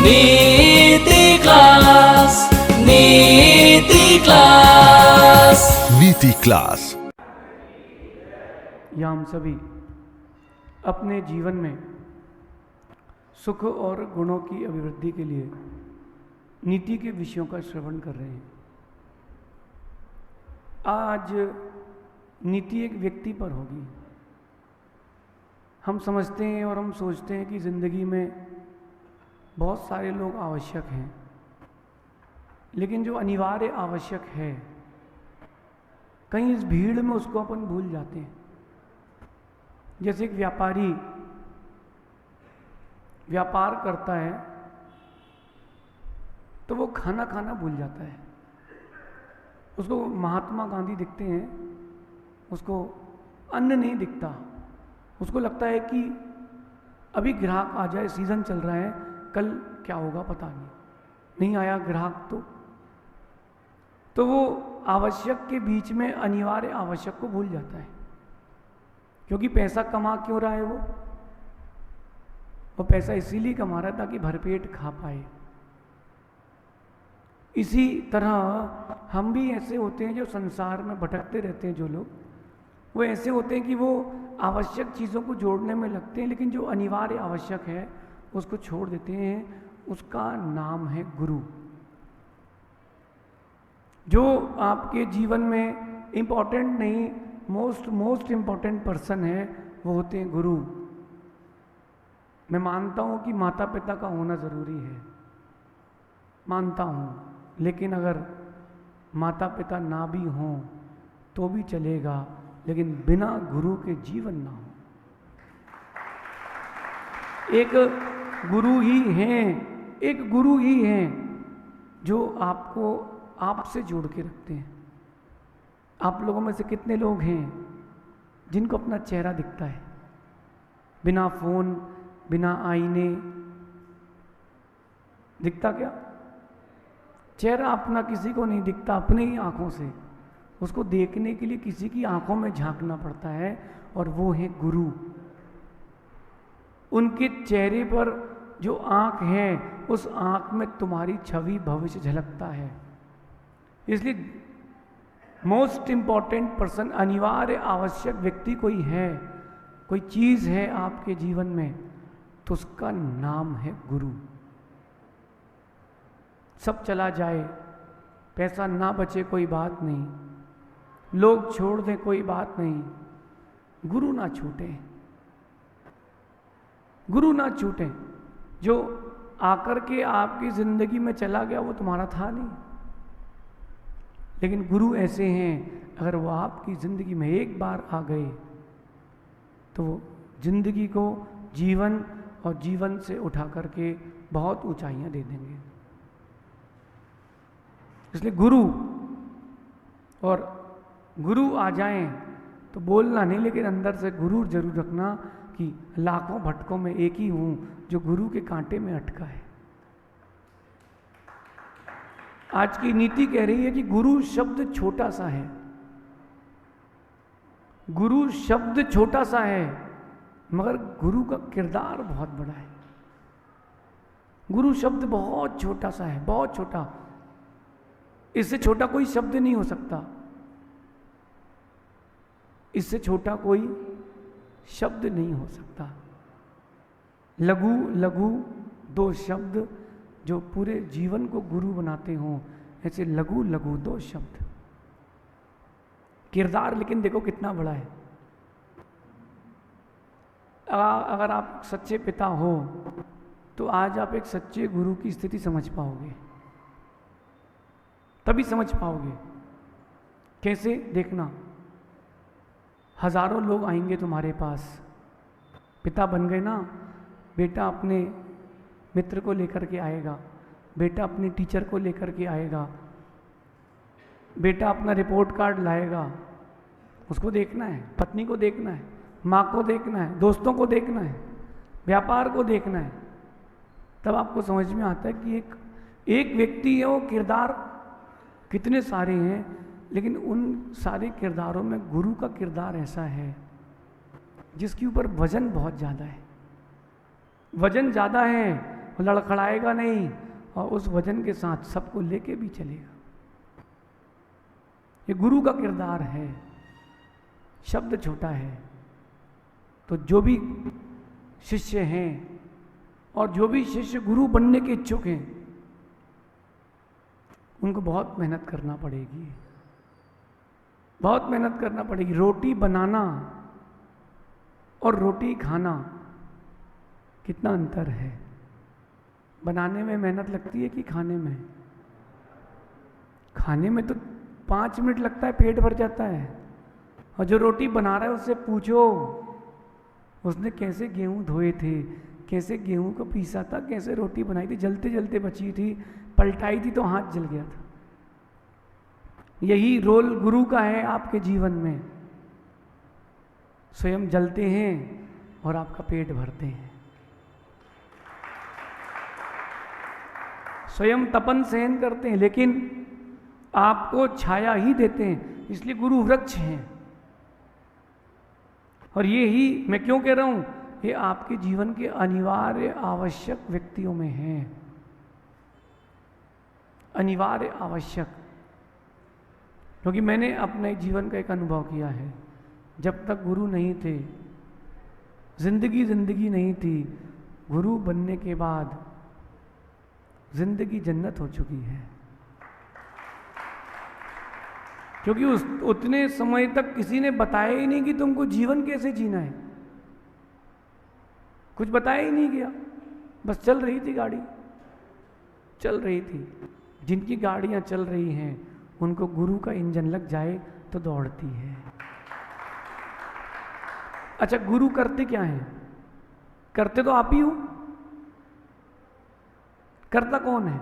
नीति क्लास, नीति क्लास, नीति क्लास। या हम सभी अपने जीवन में सुख और गुणों की अभिवृद्धि के लिए नीति के विषयों का श्रवण कर रहे हैं। आज नीति एक व्यक्ति पर होगी। हम समझते हैं और हम सोचते हैं कि ज़िंदगी में बहुत सारे लोग आवश्यक हैं, लेकिन जो अनिवार्य आवश्यक है कहीं इस भीड़ में उसको अपन भूल जाते हैं। जैसे एक व्यापारी व्यापार करता है तो वो खाना खाना भूल जाता है। उसको महात्मा गांधी दिखते हैं, उसको अन्न नहीं दिखता। उसको लगता है कि अभी ग्राहक आ जाए, सीज़न चल रहा है, कल क्या होगा पता नहीं आया ग्राहक तो वो आवश्यक के बीच में अनिवार्य आवश्यक को भूल जाता है। क्योंकि पैसा कमा क्यों रहा है? वो पैसा इसीलिए कमा रहा है ताकि भरपेट खा पाए। इसी तरह हम भी ऐसे होते हैं जो संसार में भटकते रहते हैं। जो लोग वो ऐसे होते हैं कि वो आवश्यक चीज़ों को जोड़ने में लगते हैं, लेकिन जो अनिवार्य आवश्यक है उसको छोड़ देते हैं। उसका नाम है गुरु। जो आपके जीवन में इम्पोर्टेंट नहीं, मोस्ट इम्पोर्टेंट पर्सन है, वो होते हैं गुरु। मैं मानता हूँ कि माता पिता का होना ज़रूरी है, मानता हूँ, लेकिन अगर माता पिता ना भी हों तो भी चलेगा, लेकिन बिना गुरु के जीवन ना हो। एक गुरु ही हैं जो आपको आपसे जोड़ के रखते हैं। आप लोगों में से कितने लोग हैं जिनको अपना चेहरा दिखता है? बिना फोन, बिना आईने दिखता क्या? चेहरा अपना किसी को नहीं दिखता। अपने ही आंखों से उसको देखने के लिए किसी की आंखों में झांकना पड़ता है, और वो है गुरु। उनके चेहरे पर जो आंख है, उस आंख में तुम्हारी छवि भविष्य झलकता है। इसलिए मोस्ट इम्पॉर्टेंट पर्सन, अनिवार्य आवश्यक व्यक्ति कोई है, कोई चीज़ है आपके जीवन में, तो उसका नाम है गुरु। सब चला जाए, पैसा ना बचे कोई बात नहीं, लोग छोड़ दें कोई बात नहीं, गुरु ना छूटे। गुरु ना छूटे। जो आकर के आपकी ज़िंदगी में चला गया वो तुम्हारा था नहीं, लेकिन गुरु ऐसे हैं, अगर वो आपकी ज़िंदगी में एक बार आ गए तो वो ज़िंदगी को जीवन और जीवन से उठा करके बहुत ऊंचाइयां दे देंगे। इसलिए गुरु आ जाएं तो बोलना नहीं, लेकिन अंदर से गुरु जरूर रखना कि लाखों भटकों में एक ही हूं जो गुरु के कांटे में अटका है। आज की नीति कह रही है कि गुरु शब्द छोटा सा है। गुरु शब्द छोटा सा है, मगर गुरु का किरदार बहुत बड़ा है। गुरु शब्द बहुत छोटा सा है, बहुत छोटा। इससे छोटा कोई शब्द नहीं हो सकता। इससे छोटा कोई शब्द नहीं हो सकता। लघु लघु दो शब्द जो पूरे जीवन को गुरु बनाते हों, ऐसे लघु लघु दो शब्द। किरदार लेकिन देखो कितना बड़ा है। अगर आप सच्चे पिता हो तो आज आप एक सच्चे गुरु की स्थिति समझ पाओगे, तभी समझ पाओगे। कैसे? देखना, हजारों लोग आएंगे तुम्हारे पास। पिता बन गए ना, बेटा अपने मित्र को लेकर के आएगा, बेटा अपने टीचर को लेकर के आएगा, बेटा अपना रिपोर्ट कार्ड लाएगा। उसको देखना है, पत्नी को देखना है, माँ को देखना है, दोस्तों को देखना है, व्यापार को देखना है। तब आपको समझ में आता है कि एक व्यक्ति है, वो किरदार कितने सारे हैं, लेकिन उन सारे किरदारों में गुरु का किरदार ऐसा है जिसके ऊपर वजन बहुत ज़्यादा है। वजन ज़्यादा है वो लड़खड़ाएगा नहीं और उस वजन के साथ सबको लेके भी चलेगा। ये गुरु का किरदार है। शब्द छोटा है, तो जो भी शिष्य हैं और जो भी शिष्य गुरु बनने के इच्छुक हैं, उनको बहुत मेहनत करना पड़ेगी, बहुत मेहनत करना पड़ेगी। रोटी बनाना और रोटी खाना कितना अंतर है। बनाने में मेहनत लगती है कि खाने में? खाने में तो 5 मिनट लगता है, पेट भर जाता है। और जो रोटी बना रहा है उससे पूछो उसने कैसे गेहूं धोए थे, कैसे गेहूं को पीसा था, कैसे रोटी बनाई थी, जलते जलते बची थी, पलटाई थी तो हाथ जल गया था। यही रोल गुरु का है आपके जीवन में। स्वयं जलते हैं और आपका पेट भरते हैं, स्वयं तपन सहन करते हैं, लेकिन आपको छाया ही देते हैं। इसलिए गुरु वृक्ष हैं। और ये ही मैं क्यों कह रहा हूं, ये आपके जीवन के अनिवार्य आवश्यक व्यक्तियों में हैं, अनिवार्य आवश्यक। क्योंकि मैंने अपने जीवन का एक अनुभव किया है, जब तक गुरु नहीं थे, जिंदगी नहीं थी, गुरु बनने के बाद जिंदगी जन्नत हो चुकी है। क्योंकि उतने समय तक किसी ने बताया ही नहीं कि तुमको जीवन कैसे जीना है, कुछ बताया ही नहीं गया, बस चल रही थी गाड़ी, चल रही थी। जिनकी गाड़ियां चल रही हैं उनको गुरु का इंजन लग जाए तो दौड़ती है। अच्छा, गुरु करते क्या हैं? करते तो आप ही हो, करता कौन है?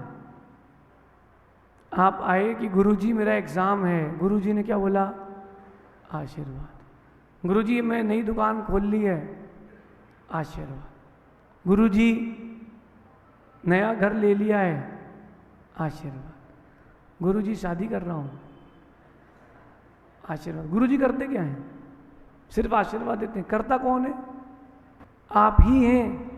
आप आए कि गुरुजी मेरा एग्जाम है, गुरुजी ने क्या बोला? आशीर्वाद। गुरुजी मैं नई दुकान खोल ली है, आशीर्वाद। गुरुजी नया घर ले लिया है, आशीर्वाद। गुरुजी शादी कर रहा हूं, आशीर्वाद। गुरुजी करते क्या हैं? सिर्फ आशीर्वाद देते हैं। करता कौन है? आप ही हैं।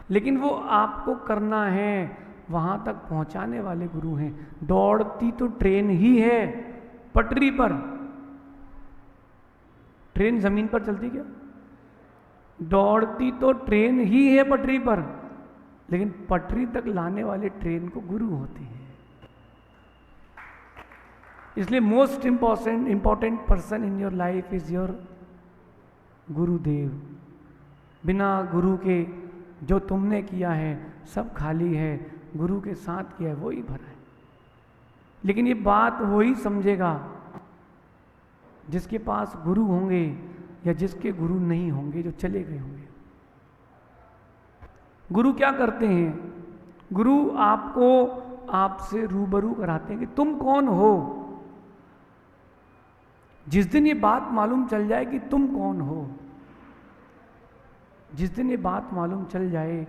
लेकिन वो आपको करना है, वहां तक पहुंचाने वाले गुरु हैं। दौड़ती तो ट्रेन ही है पटरी पर। ट्रेन जमीन पर चलती क्या? दौड़ती तो ट्रेन ही है पटरी पर, लेकिन पटरी तक लाने वाले ट्रेन को गुरु होते हैं। इसलिए most important person in your life is your गुरुदेव। बिना गुरु के जो तुमने किया है सब खाली है, गुरु के साथ किया है वो ही भरा है। लेकिन ये बात वही समझेगा जिसके पास गुरु होंगे या जिसके गुरु नहीं होंगे, जो चले गए होंगे। गुरु क्या करते हैं? गुरु आपको आपसे रूबरू कराते हैं कि तुम कौन हो। जिस दिन ये बात मालूम चल जाए कि तुम कौन हो, जिस दिन ये बात मालूम चल जाए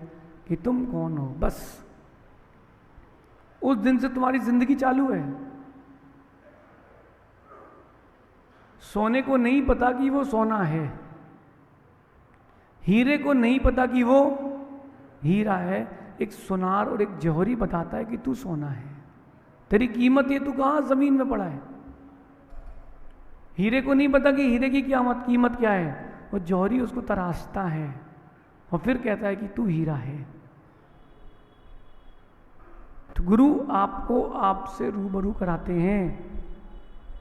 कि तुम कौन हो, बस उस दिन से तुम्हारी जिंदगी चालू है। सोने को नहीं पता कि वो सोना है, हीरे को नहीं पता कि वो हीरा है। एक सुनार और एक जौहरी बताता है कि तू सोना है, तेरी कीमत ये तू कहां जमीन में पड़ा है। हीरे को नहीं पता कि हीरे की कीमत क्या है, वो जौहरी उसको तराशता है और फिर कहता है कि तू हीरा है। तो गुरु आपको आपसे रूबरू कराते हैं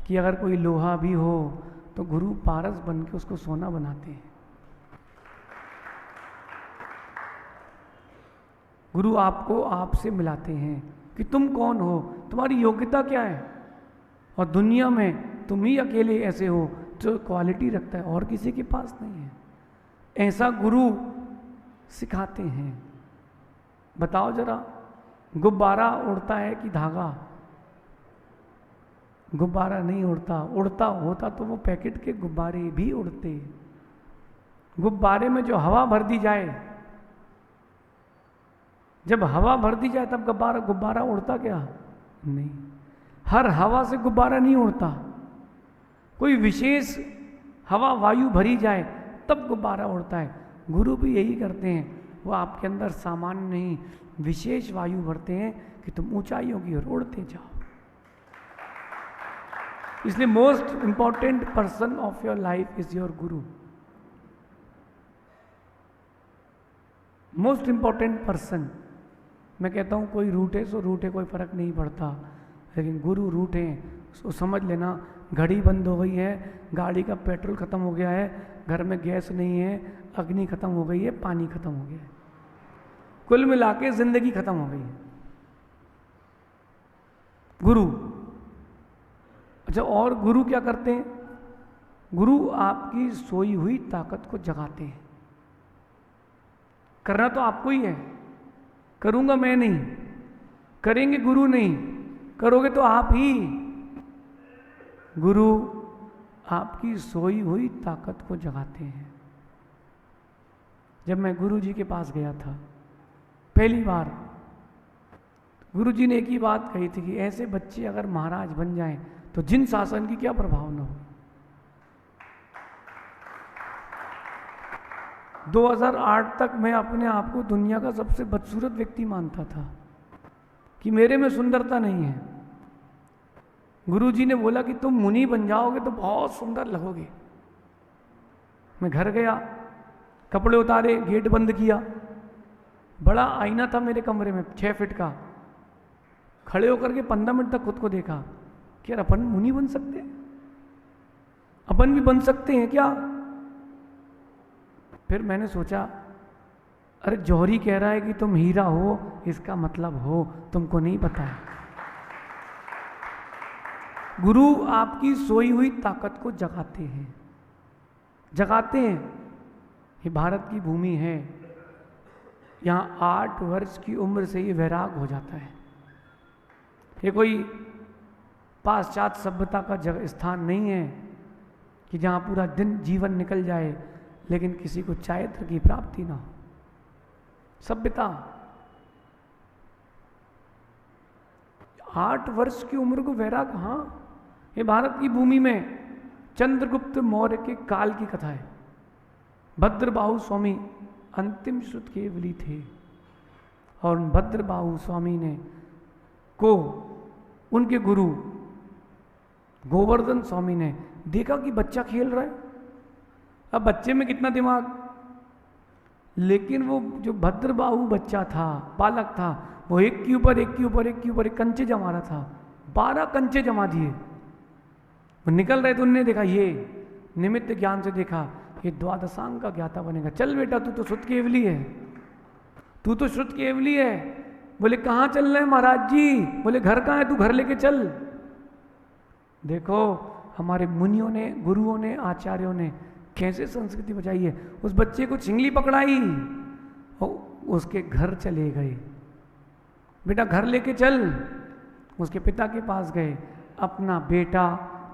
कि अगर कोई लोहा भी हो तो गुरु पारस बन के उसको सोना बनाते हैं। गुरु आपको आपसे मिलाते हैं कि तुम कौन हो, तुम्हारी योग्यता क्या है। और दुनिया में तुम ही अकेले ऐसे हो जो क्वालिटी रखता है, और किसी के पास नहीं है। ऐसा गुरु सिखाते हैं। बताओ जरा, गुब्बारा उड़ता है कि धागा? गुब्बारा नहीं उड़ता। उड़ता होता तो वो पैकेट के गुब्बारे भी उड़ते। गुब्बारे में जो हवा भर दी जाए, जब हवा भर दी जाए तब गुब्बारा उड़ता क्या? नहीं। हर हवा से गुब्बारा नहीं उड़ता। कोई विशेष हवा वायु भरी जाए तब गुब्बारा उड़ता है। गुरु भी यही करते हैं, वो आपके अंदर सामान्य नहीं विशेष वायु भरते हैं कि तुम ऊंचाइयों की ओर उड़ते जाओ। इसलिए most important person of your life is your Guru. Most important person, मैं कहता हूँ कोई रूठे सो रूठे, कोई फर्क नहीं पड़ता, लेकिन गुरु रूठे सो समझ लेना घड़ी बंद हो गई है, गाड़ी का पेट्रोल खत्म हो गया है, घर में गैस नहीं है, अग्नि खत्म हो गई है, पानी खत्म हो गया है, कुल मिला के जिंदगी खत्म हो गई है। गुरु, अच्छा और गुरु क्या करते हैं? गुरु आपकी सोई हुई ताकत को जगाते हैं। करना तो आपको ही है, करूंगा मैं नहीं, करेंगे गुरु नहीं, करोगे तो आप ही। गुरु आपकी सोई हुई ताकत को जगाते हैं। जब मैं गुरु जी के पास गया था पहली बार, गुरु जी ने एक ही बात कही थी कि ऐसे बच्चे अगर महाराज बन जाएं तो जिन शासन की क्या प्रभाव न हो। 2008 तक मैं अपने आप को दुनिया का सबसे बदसूरत व्यक्ति मानता था कि मेरे में सुंदरता नहीं है। गुरु जी ने बोला कि तुम मुनि बन जाओगे तो बहुत सुंदर लगोगे। मैं घर गया, कपड़े उतारे, गेट बंद किया, बड़ा आईना था मेरे कमरे में 6 फीट का, खड़े होकर के 15 मिनट तक खुद को देखा कि यार अपन मुनि बन सकते हैं, अपन भी बन सकते हैं क्या? फिर मैंने सोचा अरे जौहरी कह रहा है कि तुम हीरा हो, इसका मतलब हो तुमको नहीं पता है। गुरु आपकी सोई हुई ताकत को जगाते हैं, जगाते हैं। ये भारत की भूमि है, यहाँ 8 वर्ष की उम्र से ये वैराग हो जाता है। ये कोई पाश्चात्य सभ्यता का जगह स्थान नहीं है कि जहाँ पूरा दिन जीवन निकल जाए लेकिन किसी को चारित्र की प्राप्ति ना हो। सभ्यता 8 वर्ष की उम्र को वैराग, हाँ ये भारत की भूमि में चंद्रगुप्त मौर्य के काल की कथा है। भद्रबाहु स्वामी अंतिम श्रुत केवली थे और भद्रबाहु स्वामी ने को उनके गुरु गोवर्धन स्वामी ने देखा कि बच्चा खेल रहा है। अब बच्चे में कितना दिमाग, लेकिन वो जो भद्रबाहु बच्चा था, बालक था, वो एक के ऊपर एक के ऊपर एक के ऊपर एक कंचे जमा रहा था। 12 कंचे जमा दिए, वो निकल रहे तो उन्होंने देखा, ये निमित्त ज्ञान से देखा ये द्वादशांग का ज्ञाता बनेगा। चल बेटा तू तो श्रुत केवली है, तू तो श्रुत केवली है। बोले कहाँ चल रहे हैं महाराज जी? बोले घर कहाँ है, तू घर लेके चल। देखो हमारे मुनियों ने, गुरुओं ने, आचार्यों ने कैसे संस्कृति बचाई है। उस बच्चे को छिंगली पकड़ाई और उसके घर चले गए। बेटा घर लेके चल। उसके पिता के पास गए, अपना बेटा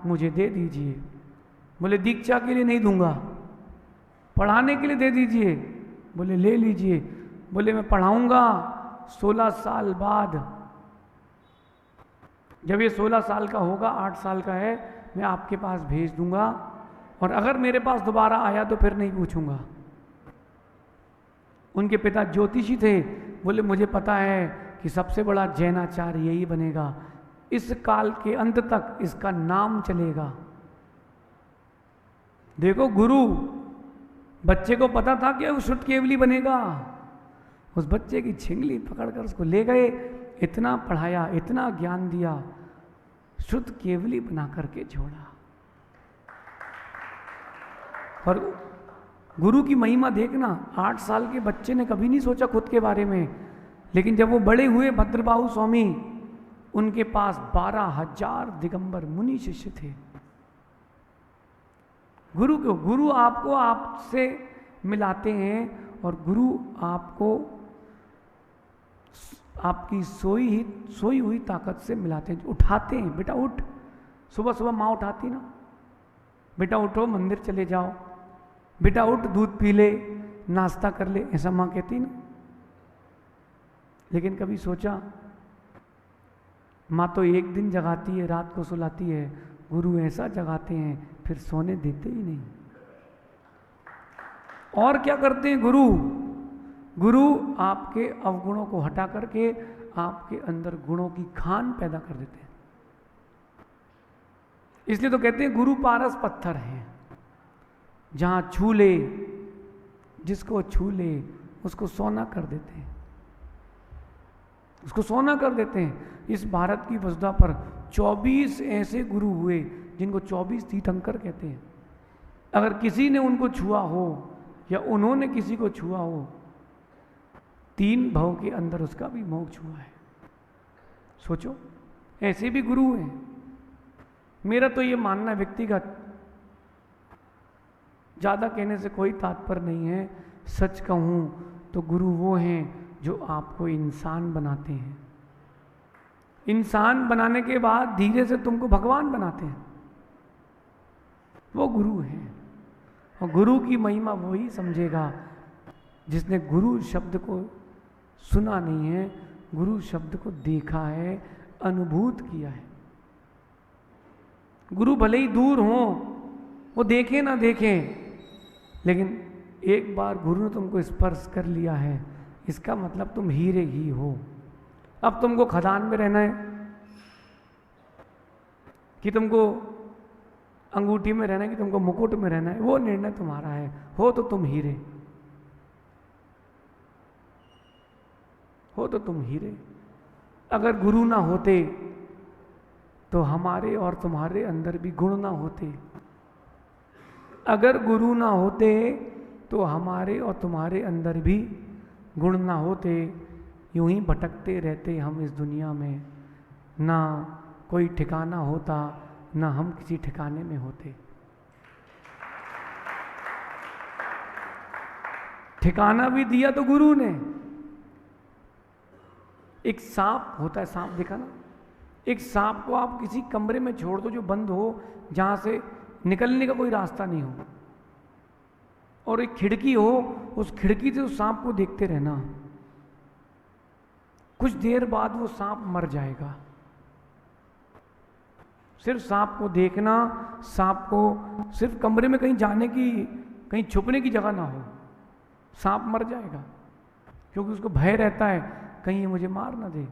मुझे दे दीजिए। बोले दीक्षा के लिए नहीं दूंगा, पढ़ाने के लिए दे दीजिए। बोले ले लीजिए। बोले मैं पढ़ाऊंगा 16 साल बाद, जब ये 16 साल का होगा, 8 साल का है, मैं आपके पास भेज दूंगा और अगर मेरे पास दोबारा आया तो फिर नहीं पूछूंगा। उनके पिता ज्योतिषी थे। बोले मुझे पता है कि सबसे बड़ा जैनाचार्य यही बनेगा, इस काल के अंत तक इसका नाम चलेगा। देखो गुरु, बच्चे को पता था कि वो श्रुत केवली बनेगा। उस बच्चे की छिंगली पकड़कर उसको ले गए, इतना पढ़ाया, इतना ज्ञान दिया, श्रुत केवली बना करके छोड़ा। और गुरु की महिमा देखना, 8 साल के बच्चे ने कभी नहीं सोचा खुद के बारे में, लेकिन जब वो बड़े हुए भद्रबाहु स्वामी, उनके पास 12,000 दिगंबर मुनि शिष्य थे। गुरु आपको आपसे मिलाते हैं और गुरु आपको आपकी सोई हुई ताकत से मिलाते हैं, उठाते हैं। बेटा उठ, सुबह सुबह माँ उठाती ना, बेटा उठो मंदिर चले जाओ, बेटा उठ दूध पी ले, नाश्ता कर ले, ऐसा माँ कहती ना। लेकिन कभी सोचा, माँ तो एक दिन जगाती है, रात को सुलाती है, गुरु ऐसा जगाते हैं फिर सोने देते ही नहीं। और क्या करते हैं गुरु आपके अवगुणों को हटा करके आपके अंदर गुणों की खान पैदा कर देते हैं। इसलिए तो कहते हैं गुरु पारस पत्थर है, जहां छू ले, जिसको छू ले उसको सोना कर देते हैं, उसको सोना कर देते हैं। इस भारत की वसुधा पर 24 ऐसे गुरु हुए जिनको 24 तीर्थंकर कहते हैं। अगर किसी ने उनको छुआ हो या उन्होंने किसी को छुआ हो, 3 भव के अंदर उसका भी मोक्ष हुआ है। सोचो, ऐसे भी गुरु हैं। मेरा तो ये मानना है व्यक्तिगत, ज़्यादा कहने से कोई तात्पर्य नहीं है। सच कहूँ तो गुरु वो हैं जो आपको इंसान बनाते हैं। इंसान बनाने के बाद धीरे से तुमको भगवान बनाते हैं, वो गुरु हैं। और गुरु की महिमा वही समझेगा जिसने गुरु शब्द को सुना नहीं है, गुरु शब्द को देखा है, अनुभूत किया है। गुरु भले ही दूर हो, वो देखें ना देखें, लेकिन एक बार गुरु ने तुमको स्पर्श कर लिया है, इसका मतलब तुम हीरे ही हो। अब तुमको खदान में रहना है कि तुमको अंगूठी में रहना है कि तुमको मुकुट में रहना है, वो निर्णय तुम्हारा है। हो तो तुम हीरे, हो तो तुम हीरे। अगर गुरु ना होते तो हमारे और तुम्हारे अंदर भी गुण ना होते। अगर गुरु ना होते तो हमारे और तुम्हारे अंदर भी गुण ना होते। यूं ही भटकते रहते हम इस दुनिया में, ना कोई ठिकाना होता, ना हम किसी ठिकाने में होते। ठिकाना भी दिया तो गुरु ने। एक सांप होता है, सांप देखा ना, एक सांप को आप किसी कमरे में छोड़ दो जो बंद हो, जहां से निकलने का कोई रास्ता नहीं हो, और एक खिड़की हो, उस खिड़की से उस सांप को देखते रहना। कुछ देर बाद वो सांप मर जाएगा। सिर्फ सांप को देखना, सांप को सिर्फ कमरे में कहीं जाने की, कहीं छुपने की जगह ना हो, सांप मर जाएगा। क्योंकि उसको भय रहता है कहीं ये मुझे मार ना दे।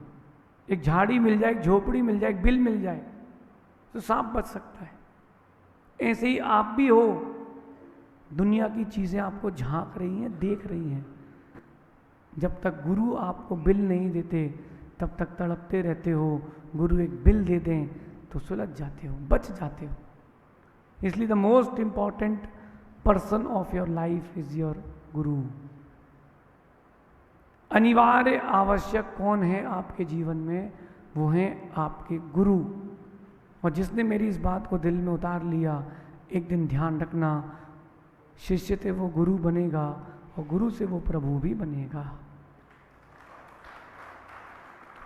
एक झाड़ी मिल जाए, एक झोपड़ी मिल जाए, एक बिल मिल जाए तो सांप बच सकता है। ऐसे ही आप भी हो, दुनिया की चीज़ें आपको झांक रही हैं, देख रही हैं। जब तक गुरु आपको बिल नहीं देते तब तक तड़पते रहते हो। गुरु एक बिल दे दें तो सुलझ जाते हो, बच जाते हो। इसलिए the most important person of your life is your गुरु। अनिवार्य आवश्यक कौन है आपके जीवन में? वो हैं आपके गुरु। और जिसने मेरी इस बात को दिल में उतार लिया, एक दिन ध्यान रखना, शिष्य से वो गुरु बनेगा और गुरु से वो प्रभु भी बनेगा।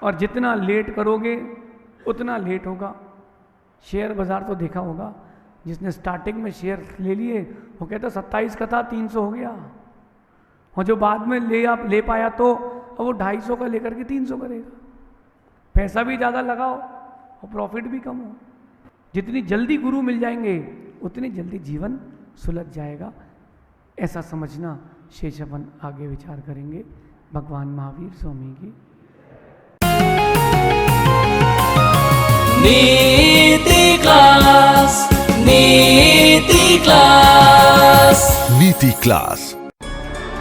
और जितना लेट करोगे उतना लेट होगा। शेयर बाजार तो देखा होगा, जिसने स्टार्टिंग में शेयर ले लिए वो कहता 27 का था 300 हो गया, और जो बाद में ले पाया तो वो 250 का लेकर के 300 करेगा। पैसा भी ज़्यादा लगाओ और प्रॉफिट भी कम हो। जितनी जल्दी गुरु मिल जाएंगे उतनी जल्दी जीवन सुलझ जाएगा। ऐसा समझना। शेष अपन आगे विचार करेंगे। भगवान महावीर स्वामी की नीति क्लास, नीति क्लास, नीति क्लास।